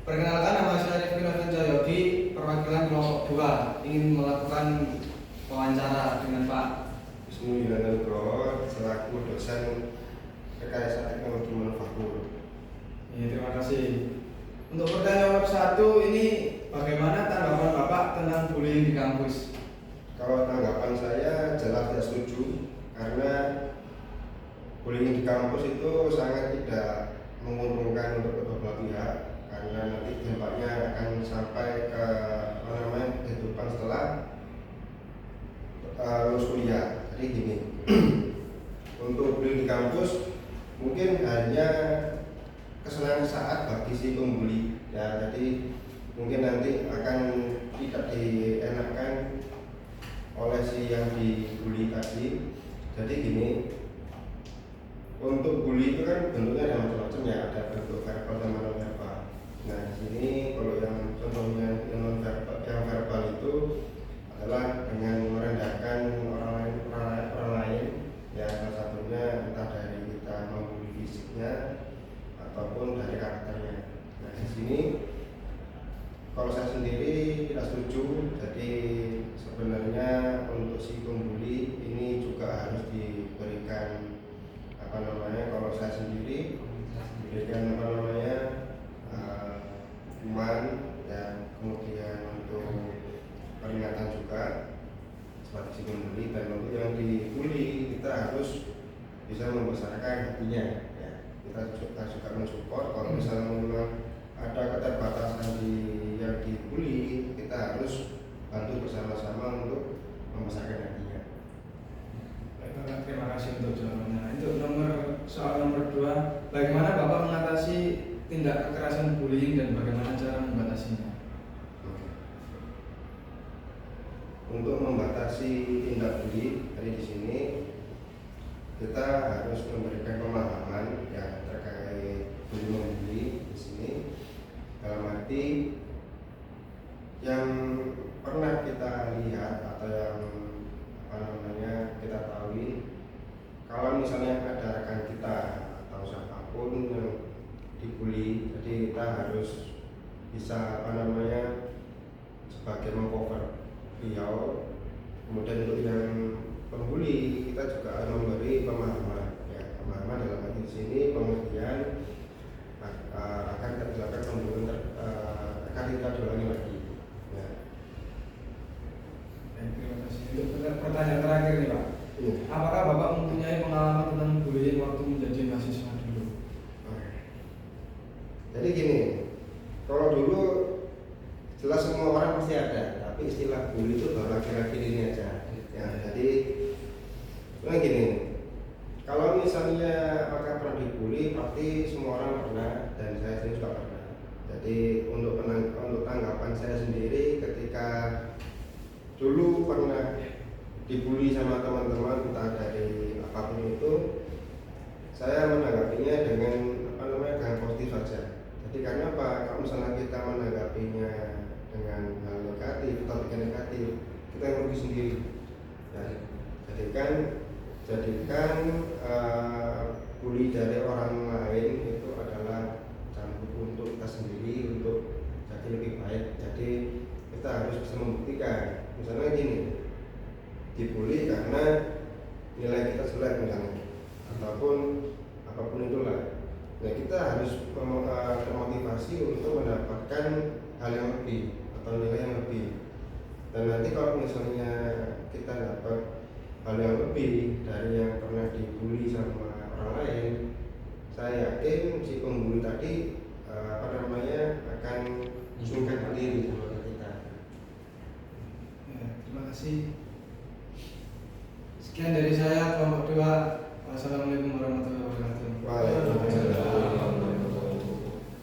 Perkenalkan, nama saya Rifki Novanjaya, perwakilan kelompok 2 ingin melakukan wawancara dengan Pak Bismillahirrahmanirrahim, selaku dosen Rekayasa Teknologi Manufaktur. Ya, terima kasih. Untuk pertanyaan nomor 1 ini, bagaimana tanggapan Bapak tentang bullying di kampus? Kalau tanggapan saya jelas tidak setuju, karena bullying di kampus itu sangat tidak menguntungkan untuk kedua belah pihak, karena nanti dampaknya akan sampai ke kehidupan setelah lulus kuliah. Jadi gini, untuk bullying di kampus mungkin hanya kesenangan saat bagi si pembuli ya, jadi mungkin nanti akan tidak dienakkan oleh si yang dibully tadi. Jadi gini, untuk bully itu kan bentuknya ada macam-macam ya, ada bentuk verbal dan non verbal. Nah di sini kalau yang contohnya yang non verbal, yang verbal itu adalah dengan merendahkan orang lain ya, salah satunya entah dari kita membuli fisiknya ataupun dari karakternya. Nah di sini kalau saya sendiri tidak setuju. Jadi sebenarnya untuk si pembuli ini juga harus diberikan kalau saya sendiri diberikan hukuman dan kemudian untuk peringatan juga seperti si pembuli. Dan untuk yang dibully kita harus bisa membesarkan hatinya ya. Kita juga mensupport kalau misalnya memang ada keterbatasan yang dibully, kita harus bantu bersama-sama untuk membesarkan hatinya. Baik, terima kasih untuk jawabannya. Untuk soal nomor 2, bagaimana Bapak mengatasi tindak kekerasan bullying dan bagaimana cara membatasinya? Untuk membatasi tindak bully, dari di sini kita harus memberikan pemahaman ya terkait bully di sini, dalam arti yang pernah kita lihat atau yang kita tahu, kalau misalnya ada rekan kita atau siapapun yang dibully, jadi kita harus bisa sebagai mengcover beliau. Kemudian untuk yang pembuli kita juga memberi pemahaman ya, pemahaman dalam arti di sini pengertian akan terjadi pembunuhan akan tidak diulangi lagi ya. Terima kasih. Untuk pertanyaan terakhir nih Pak, Iya. apakah Bapak mempunyai pengalaman tentang bullying waktu menjadi mahasiswa dulu? Jadi gini, kalau dulu jelas semua orang pasti ada, tapi istilah bully itu baru akhir-akhir ini aja ya. Jadi gini, kalau misalnya apakah pernah dibully, pasti semua orang pernah, dan saya sendiri juga pernah. Jadi untuk tanggapan saya sendiri, ketika dulu pernah dibully sama teman-teman entah dari apapun itu, saya menanggapinya dengan dengan positif saja. Jadi karena apa? Kalau misalnya kita menanggapinya dengan hal negatif atau pikiran negatif, kita yang rugi sendiri ya. Jadikan bully dari orang lain itu adalah cambuk untuk kita sendiri untuk jadi lebih baik. Jadi kita harus bisa membuktikan, misalnya gini, dibully karena nilai kita jelek misalnya, ataupun apapun itulah, nah kita harus termotivasi untuk mendapatkan hal yang lebih atau nilai yang lebih. Dan nanti kalau misalnya kita dapat hal yang lebih dari yang pernah dibully sama orang lain, saya yakin si pembuli tadi akan sungkan diri sama kita. Ya, terima kasih. Sekian dari saya, kelompok 2